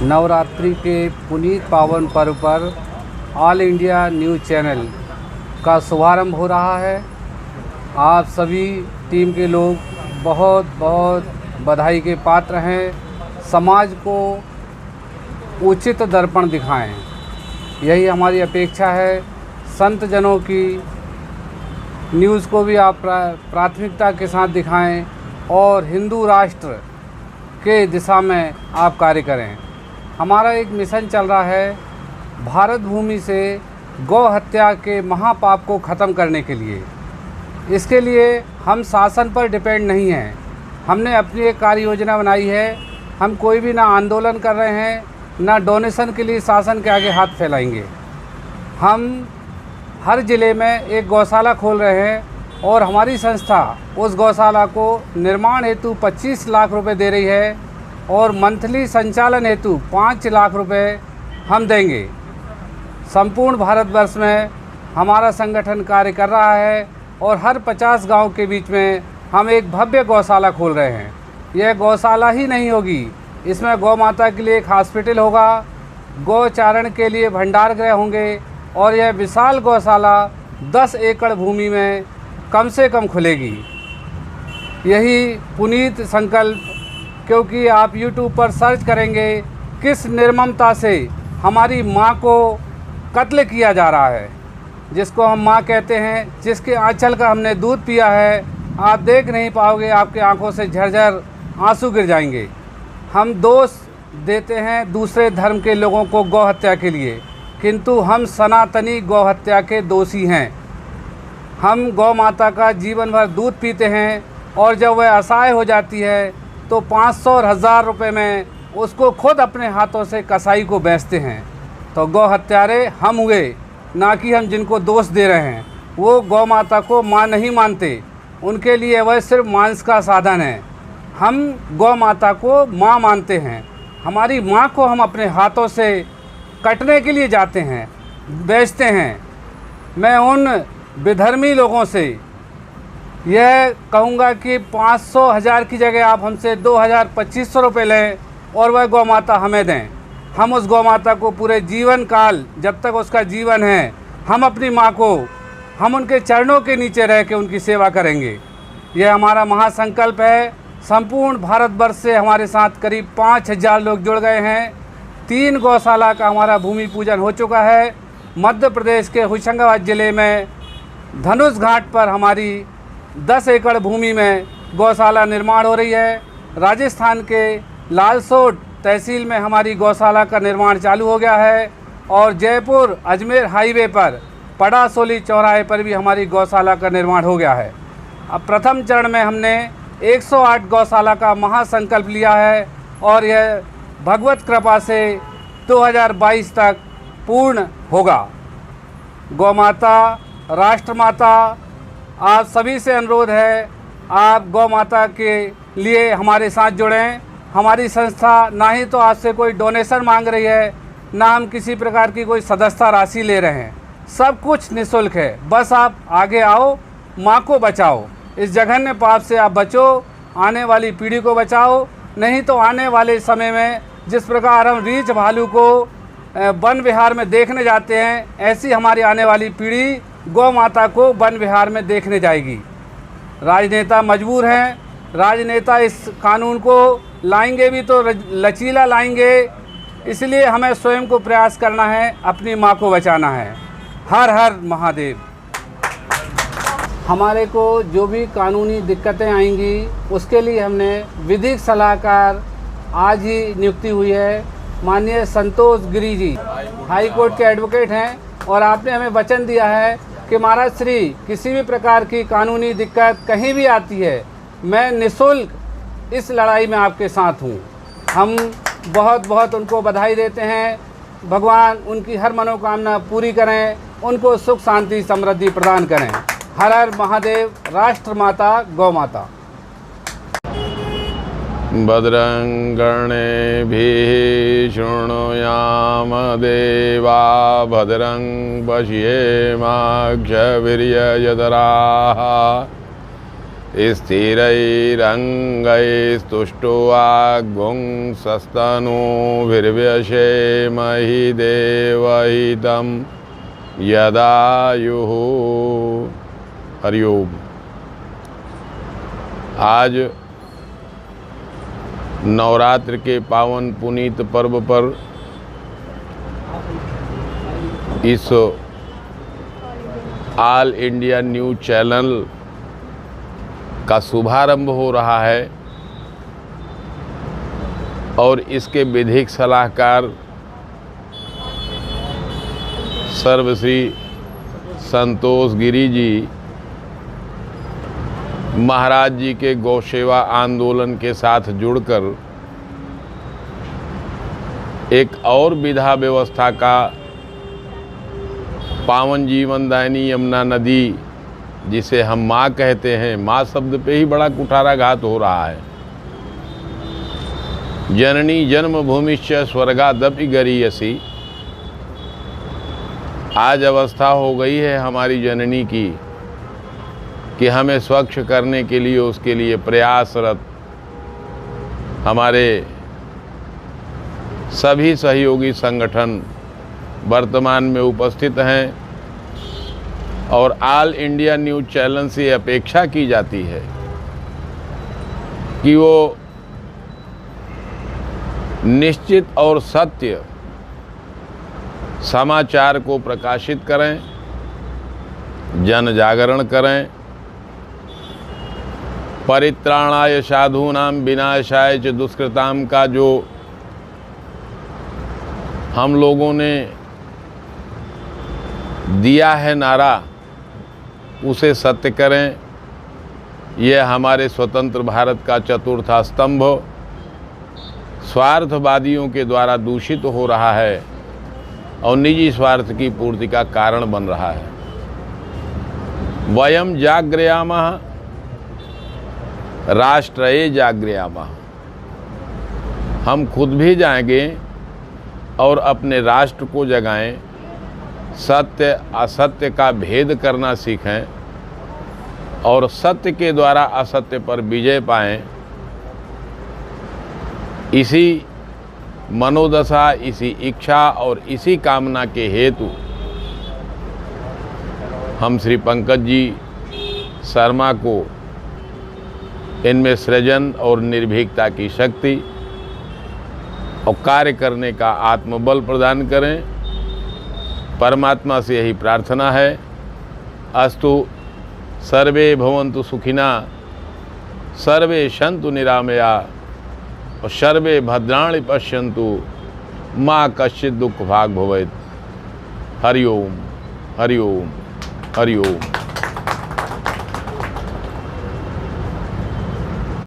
नवरात्रि के पुनीत पावन पर्व पर ऑल इंडिया न्यूज़ चैनल का शुभारंभ हो रहा है। आप सभी टीम के लोग बहुत बहुत बधाई के पात्र हैं। समाज को उचित दर्पण दिखाएं, यही हमारी अपेक्षा है। संत जनों की न्यूज़ को भी आप प्राथमिकता के साथ दिखाएं और हिंदू राष्ट्र के दिशा में आप कार्य करें। हमारा एक मिशन चल रहा है भारत भूमि से गौ हत्या के महापाप को ख़त्म करने के लिए। इसके लिए हम शासन पर डिपेंड नहीं हैं। हमने अपनी एक कार्य योजना बनाई है। हम कोई भी ना आंदोलन कर रहे हैं, ना डोनेशन के लिए शासन के आगे हाथ फैलाएंगे। हम हर ज़िले में एक गौशाला खोल रहे हैं और हमारी संस्था उस गौशाला को निर्माण हेतु 25 लाख रुपए दे रही है और मंथली संचालन हेतु 5 लाख रुपए हम देंगे। संपूर्ण भारतवर्ष में हमारा संगठन कार्य कर रहा है और हर 50 गांव के बीच में हम एक भव्य गौशाला खोल रहे हैं। यह गौशाला ही नहीं होगी, इसमें गौ माता के लिए एक हॉस्पिटल होगा, गौचारण के लिए भंडार गृह होंगे और यह विशाल गौशाला 10 एकड़ भूमि में कम से कम खुलेगी। यही पुनीत संकल्प, क्योंकि आप YouTube पर सर्च करेंगे किस निर्ममता से हमारी माँ को कत्ल किया जा रहा है, जिसको हम माँ कहते हैं, जिसके आंचल का हमने दूध पिया है। आप देख नहीं पाओगे, आपके आंखों से झरझर आंसू गिर जाएंगे। हम दोष देते हैं दूसरे धर्म के लोगों को गौ हत्या के लिए, किंतु हम सनातनी गौ हत्या के दोषी हैं। हम गौ माता का जीवन भर दूध पीते हैं और जब वह असहाय हो जाती है तो 500 और 1000 रुपये में उसको खुद अपने हाथों से कसाई को बेचते हैं। तो गौ हत्यारे हम हुए, ना कि हम जिनको दोष दे रहे हैं। वो गौ माता को माँ नहीं मानते, उनके लिए वह सिर्फ मांस का साधन है। हम गौ माता को माँ मानते हैं। हमारी माँ को हम अपने हाथों से कटने के लिए जाते हैं, बेचते हैं। मैं उन विधर्मी लोगों से यह कहूँगा कि 500-1000 की जगह आप हमसे 2000-2500 रुपये लें और वह गौ माता हमें दें। हम उस गौ माता को पूरे जीवन काल, जब तक उसका जीवन है, हम अपनी माँ को, हम उनके चरणों के नीचे रह के उनकी सेवा करेंगे। यह हमारा महासंकल्प है। संपूर्ण भारतवर्ष से हमारे साथ करीब 5000 लोग जुड़ गए हैं। 3 गौशाला का हमारा भूमि पूजन हो चुका है। मध्य प्रदेश के होशंगाबाद ज़िले में धनुष घाट पर हमारी 10 एकड़ भूमि में गौशाला निर्माण हो रही है। राजस्थान के लालसोट तहसील में हमारी गौशाला का निर्माण चालू हो गया है और जयपुर अजमेर हाईवे पर पड़ासोली चौराहे पर भी हमारी गौशाला का निर्माण हो गया है। अब प्रथम चरण में हमने 108 गौशाला का महासंकल्प लिया है और यह भगवत कृपा से 2022 तक पूर्ण होगा। गौ माता, राष्ट्र माता, आप सभी से अनुरोध है, आप गौ माता के लिए हमारे साथ जुड़ें। हमारी संस्था ना ही तो आपसे कोई डोनेशन मांग रही है, ना हम किसी प्रकार की कोई सदस्यता राशि ले रहे हैं। सब कुछ निःशुल्क है। बस आप आगे आओ, माँ को बचाओ। इस जघन्य पाप से आप बचो, आने वाली पीढ़ी को बचाओ। नहीं तो आने वाले समय में जिस प्रकार हम रीछ भालू को वन विहार में देखने जाते हैं, ऐसी हमारी आने वाली पीढ़ी गौ माता को वन विहार में देखने जाएगी। राजनेता मजबूर हैं। राजनेता इस कानून को लाएंगे भी तो लचीला लाएंगे। इसलिए हमें स्वयं को प्रयास करना है, अपनी माँ को बचाना है। हर हर महादेव। हमारे को जो भी कानूनी दिक्कतें आएंगी, उसके लिए हमने विधिक सलाहकार आज ही नियुक्ति हुई है। माननीय संतोष गिरी जी हाई कोर्ट के एडवोकेट हैं और आपने हमें वचन दिया है कि महाराज श्री, किसी भी प्रकार की कानूनी दिक्कत कहीं भी आती है, मैं निःशुल्क इस लड़ाई में आपके साथ हूँ। हम बहुत बहुत उनको बधाई देते हैं। भगवान उनकी हर मनोकामना पूरी करें, उनको सुख शांति समृद्धि प्रदान करें। हर हर महादेव। राष्ट्र माता गौ माता। भद्रं कर्णेभिः शृणुयाम देवा भद्रं पश्येमाक्षभिर्यजत्राः स्थिरैरङ्गैस्तुष्टुवाग्भुं सस्तनूभिर्व्यसेमहि देवहितं यदायुः। हरिओम। आज नवरात्र के पावन पुनीत पर्व पर इस ऑल इंडिया न्यूज़ चैनल का शुभारंभ हो रहा है और इसके विधिक सलाहकार सर्वश्री संतोष गिरी जी महाराज जी के गौ सेवा आंदोलन के साथ जुड़कर एक और विधा व्यवस्था का पावन जीवनदायिनी यमुना नदी, जिसे हम माँ कहते हैं, माँ शब्द पे ही बड़ा कुठाराघात हो रहा है। जननी जन्मभूमिश्च स्वर्गादपि गरीयसी। आज अवस्था हो गई है हमारी जननी की कि हमें स्वच्छ करने के लिए, उसके लिए प्रयासरत हमारे सभी सहयोगी संगठन वर्तमान में उपस्थित हैं और ऑल इंडिया न्यूज़ चैनल से अपेक्षा की जाती है कि वो निश्चित और सत्य समाचार को प्रकाशित करें, जन जागरण करें। परित्राणाय साधूनां विनाशाय च दुष्कृतां का जो हम लोगों ने दिया है नारा, उसे सत्य करें। यह हमारे स्वतंत्र भारत का चतुर्थ स्तंभ स्वार्थवादियों के द्वारा दूषित हो रहा है और निजी स्वार्थ की पूर्ति का कारण बन रहा है। वयम जागृयामः राष्ट्रये जागृयामः। हम खुद भी जाएंगे और अपने राष्ट्र को जगाएं, सत्य असत्य का भेद करना सीखें और सत्य के द्वारा असत्य पर विजय पाएं। इसी मनोदशा, इसी इच्छा और इसी कामना के हेतु हम श्री पंकज जी शर्मा को इनमें सृजन और निर्भीकता की शक्ति और कार्य करने का आत्मबल प्रदान करें। परमात्मा से यही प्रार्थना है। अस्तु सर्वे भवन्तु सुखिना, सर्वे सन्तु निरामया और सर्वे भद्राणि पश्यन्तु मा कश्चित् दुःख भाग् भवेत्। हरि ओम, हरि ओम, हरि ओम।